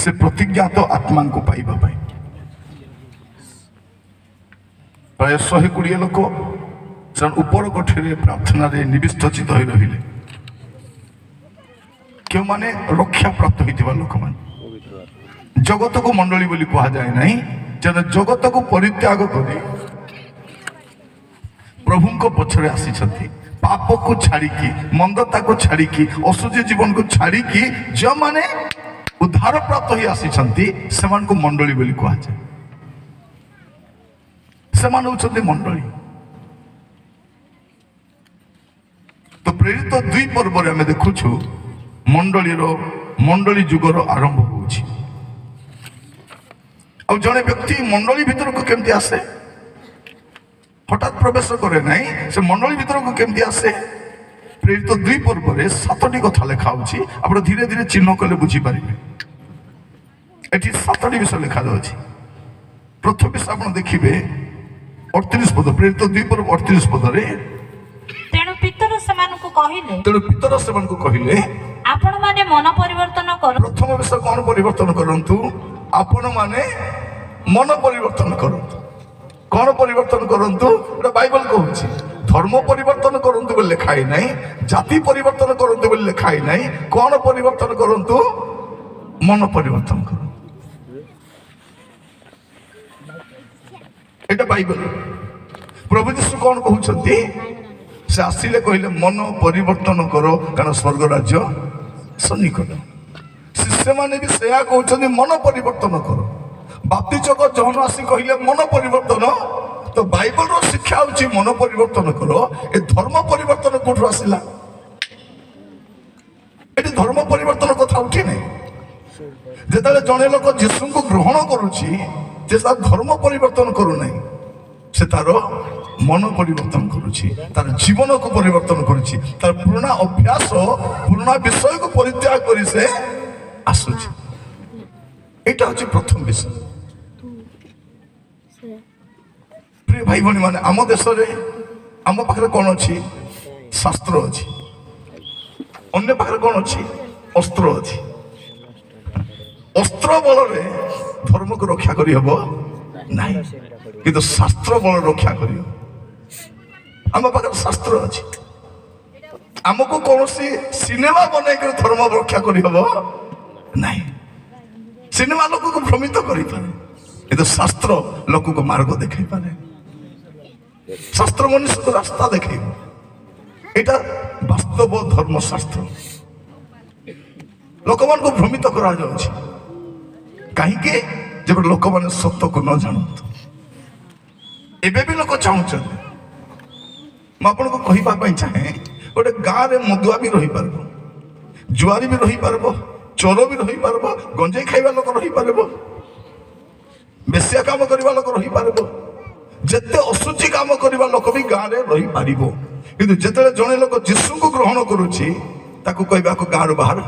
से प्रतिज्ञात आत्मा को पाइबा पाई प्राय 120 लोक से ऊपर कोठरी प्रार्थना निविष्ट चित हो रही क्यों माने रक्षा प्राप्त होता लोक मान जगत को मंडली बोली कह जाए ना जन जगत को परित्याग कर प्रभु को पछरे आसी पाप को छाड़िकी मंदता को छाड़िकी असुजी जीवन को छाड़िकी जो माने उद्धार प्राप्त हो आसी को मंडली बोली कह जाए से मंडली तो प्रेरित 2 पर्व आम देखुछु मंडली जुगर आरंभ हो जड़े व्यक्ति मंडली भीतर को केमती आसे हठात प्रवेश करे ना से मंडली भीतर को केमती आसे प्रेरित 2 पर्व 7टी कथा लिखा आप धीरे धीरे चिन्ह कले बुझीपारे ये 7टी विषय लिखा जाए प्रथम विषय आप देखिए 38 पद प्रेरित 2 पर्व 38 पदरे तेणु पितर सेमानकु कहिले आपण माने मन परिवर्तन कर प्रथम विषय कौन परिवर्तन करंतु आपण माने मन परिवर्तन करंतु कौन परिवर्तन करंतु एटा बाइबल कहूछि धर्म परिवर्तन करंतु बोले लिखाई नहीं जाति परिवर्तन करंतु बोले लिखाई नहीं कौन परिवर्तन करंतु मन परिवर्तन करंतु एटा बाइबल प्रभु यीशु कौन कहउछंती से आसिले कहले मन परिवर्तन करो कारण स्वर्ग राज्य सन्निकट शिष्य माने भी सेया कहउछंती मन परिवर्तन करो बाप्तिचक जहन आसी कहले मन परिवर्तन तो बाइबल रो शिक्षा होची मन परिवर्तन करो ए धर्म परिवर्तन कोठो आसिला एटी धर्म परिवर्तन कथा उठी नै जेताले जणे लोक यीशु को ग्रहण करूची जे सा धर्म परिवर्तन करू नै से तार मन परिवर्तन करुची तार जीवन को परिवर्तन करुची तार पुराना अभ्यास पुराना विषय को परित्याग करी से आसुची एटा होची प्रथम विषय प्रिय भाई भनी माने आम देश रे आम पाखरे कोन अछि शास्त्र अछि अन्य पाखरे कोन अछि अस्त्र अछि अस्त्र बल रे धर्म को रक्षा करी हबो नाही किंतु शास्त्र बल रक्षा करियो आम पाखे शास्त्र अच्छी आमको कौन सिनेमा बन धर्म रक्षा करहब ना सिनेमा लोक को भ्रमित करे किंतु शास्त्र लोक को मार्ग देखे पारे शास्त्र मनुष्य को रास्ता देखे एटा वास्तव धर्म शास्त्र लोक मान को भ्रमित करा जाउछि कहीं जब लोक मैंने सत्य को न जानतु एबे भी लोक चाहूँ मुझे कहवाई चाहे गोटे गाँव में मदुआ भी रही पार जुआरी भी रही पार चोर भी रही पार गंजेई खाइबा लोक रही पार बेसिया काम करवा लोक रही पार जिते असुचि काम करवा लोक भी गाँव में रही पार किंतु जिते जड़े लोक यीशु को ग्रहण करुच्ची कहवा गाँव बाहर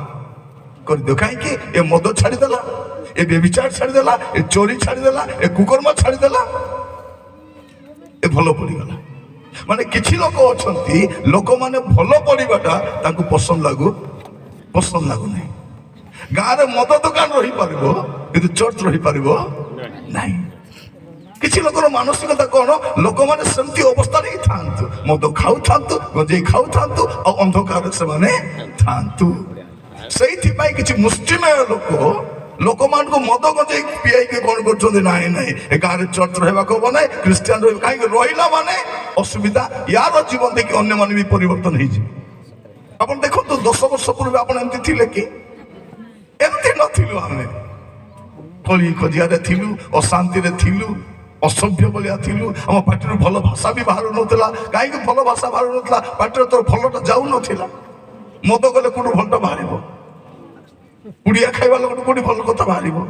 कर दियो कहीं ए मद छाड़देला ए व्यभिचार छाड़देला ए चोरी छाड़देला ए कुकर्म छाड़देला ए भल पड़गला माने किछि लोक अछंती लोक माने भल पड़ाटा तांको पसंद लागू नहीं गाँव में मद दुकान रही पारिबो किंतु चर्च रही पारिबो नहीं किछि लोकर मानसिकता कौन लोक माने सेमती अवस्था रे थांतु मद खाउ थांतु गंजेई खाउ थांतु और अंधकार से माने थांतु सेइथि पई किछि मुष्टिमेय लोक मान को मद गंजेई पियाई के कौन करछोंदी नाही नाही ए गाँव चर्च रहबा को बने क्रिश्चियन रह काई रहिला माने असुविधा यार जीवन देखि अन्य माने भी परिवर्तन होई जे अपन देखो तो 10 वर्ष पूर्व अपन एमती थिले कि एमती नथिलु हमें कली खजिया रे थिलु अशांति रे थिलु असभ्य बलिया थिलु हम पाटर भल भाषा भी बाहर नथिला काई के भल भाषा बाहर नथिला पाटर तो भलटा जाउ नथिला मद गले कोन भलटा बाहरिबो पुड़िया खाइबा लोक कोडी भल कथा बाहरिबो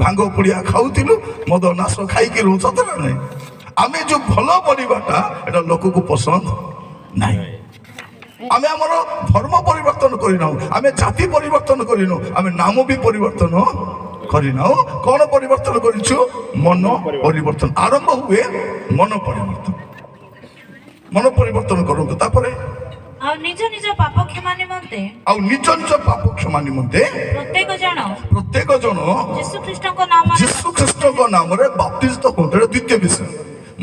भांग पुड़िया खाउतिलु मद नाश खाइके रोचत ना आमे जो भल पड़ाटा एटा लोक को पसंद नहीं आमे हमर धर्म परिवर्तन करिना आमे जाति परिवर्तन करिनो आमे नाम भी परिवर्तन करिना कौन परिवर्तन करिछु मन परिवर्तन आरंभ हुए मन परिवर्तन करंतु तापरे ଆଉ ନିଜ ନିଜ ପାପ କ୍ଷମା ନିମନ୍ତେ ଆଉ ନିଜ ନିଜ ପାପ କ୍ଷମା ନିମନ୍ତେ ପ୍ରତ୍ୟେକ ଜଣ ଯୀଶୁ ଖ୍ରୀଷ୍ଟଙ୍କ ନାମରେ ଯୀଶୁ ଖ୍ରୀଷ୍ଟଙ୍କ ନାମରେ ବାପ୍ତିସ୍ମ ହୁଅନ୍ତୁ। ଏଟା ଦ୍ୱିତୀୟ ବିଷୟ।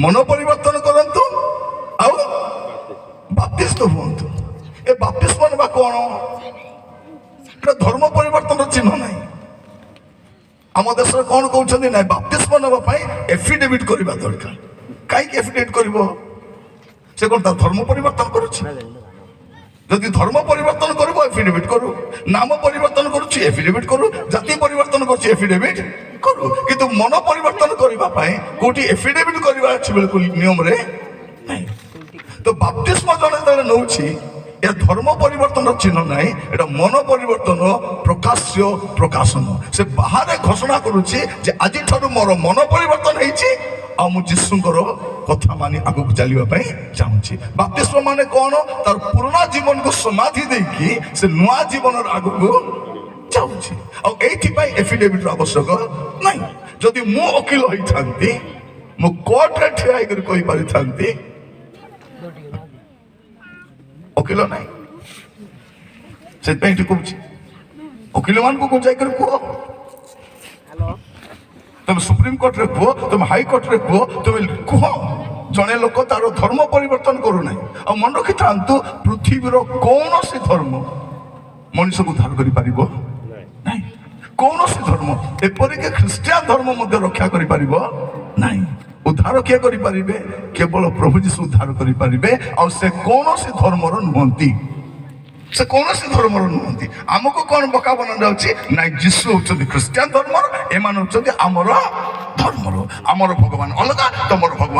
ମନ ପରିବର୍ତ୍ତନ କରନ୍ତୁ ଆଉ ବାପ୍ତିସ୍ମ ହୁଅନ୍ତୁ। ଏ ବାପ୍ତିସ୍ମ ନେବା କଣ? এটা ধর্ম পরিবর্তনের চিহ্ন নাই। ଆମ ଦେଶରେ କଣ କହୁଛନ୍ତି ନାଇଁ ବାପ୍ତିସ୍ମ ନେବା ପାଇଁ ଏଫିଡେଭିଟ୍ କରିବା ଦରକାର। କାହିଁକି ଏଫିଡେଭିଟ୍ କରିବ? ସେ କଣ ତା ଧର୍ମ ପରିବର୍ତ୍ତନ କରୁଛି? ଯଦି ଧର୍ମ ପରିବର୍ତ୍ତନ କରିବ ଏଫିଡେଭିଟ୍ କରୁ, ନାମ ପରିବର୍ତ୍ତନ କରୁଛି ଏଫିଡେଭିଟ୍ କରୁ, ଜାତି ପରିବର୍ତ୍ତନ କରୁଛି ଏଫିଡେଭିଟ୍ କରୁ, କିନ୍ତୁ ମନ ପରିବର୍ତ୍ତନ କରିବା ପାଇଁ କୋଉଠି ଏଫିଡେଭିଟ୍ କରିବା ଅଛି ବିଲକୁଲ ନିୟମରେ ନାହିଁ। ତ ବାପ୍ତିସ୍ମ ଜଣେ ଯେତେବେଳେ ନେଉଛି ଏ ଧର୍ମ ପରିବର୍ତ୍ତନର ଚିହ୍ନ ନାହିଁ, ଏଟା ମନ ପରିବର୍ତ୍ତନ ପ୍ରକାଶ୍ୟ ପ୍ରକାଶନ। ସେ ବାହାରେ ଘୋଷଣା କରୁଛି ଯେ ଆଜିଠାରୁ ମୋର ମନ ପରିବର୍ତ୍ତନ ହେଇଛି ଆଉ ମୁଁ ଯୀଶୁଙ୍କର କଥା ମାନି ଆଗକୁ ଚାଲିବା ପାଇଁ ଚାହୁଁଛି। ବାପ୍ତିସ୍ମ ମାନେ କଣ? ତାର ପୁରୁଣା ଜୀବନକୁ ସମାଧି ଦେଇକି ସେ ନୂଆ ଜୀବନର ଆଗକୁ ଯାଉଛି। ଆଉ ଏଇଥିପାଇଁ ଏଫିଡେଭିଟ୍ର ଆବଶ୍ୟକ ନାହିଁ। ଯଦି ମୁଁ ଓକିଲ ହେଇଥାନ୍ତି ମୁଁ କୋର୍ଟରେ ଠିଆ ହେଇକରି କହିପାରିଥାନ୍ତି, ଓକିଲ ନାହିଁ। ସେଥିପାଇଁ ଏଠି କହୁଛି ଓକିଲ ମାନଙ୍କୁ ଯାଇକରି କୁହ, তুমি সুপ্রিম কোর্টরে কুহ, তুমি হাইকোর্টরে কুহ, তুমি কুহ জনে লোক তার ধর্ম পরিবর্তন করু না। আর মনে রখিথান্তু পৃথিবীর কৌনসি ধর্ম মনুষ্যকে উদ্ধার করে পারিব নাই। কৌনসি ধর্ম এপরিকি খ্রিস্টিয়ান ধর্ম মধ্যে রক্ষা করে পারিব নাই। উদ্ধার কিଏ କରିପାରିବେ? କେବଳ ପ୍ରଭୁ ଯୀଶୁ ଉଦ୍ଧାର କରିପାରିବେ। ଆଉ ସେ କୌଣସି ଧର୍ମର ନୁହନ୍ତି, ସେ କୌଣସି ଧର୍ମର ନୁହନ୍ତି। ଆମକୁ କଣ ବକା ବନା ଯାଉଛି? ନାଇଁ ଯୀଶୁ ହଉଛନ୍ତି ଖ୍ରୀଷ୍ଟିଆନ ଧର୍ମର, ଏମାନେ ହଉଛନ୍ତି ଆମର ଧର୍ମର। ଆମର ଭଗବାନ ଅଲଗା, ତମର ଭଗବାନ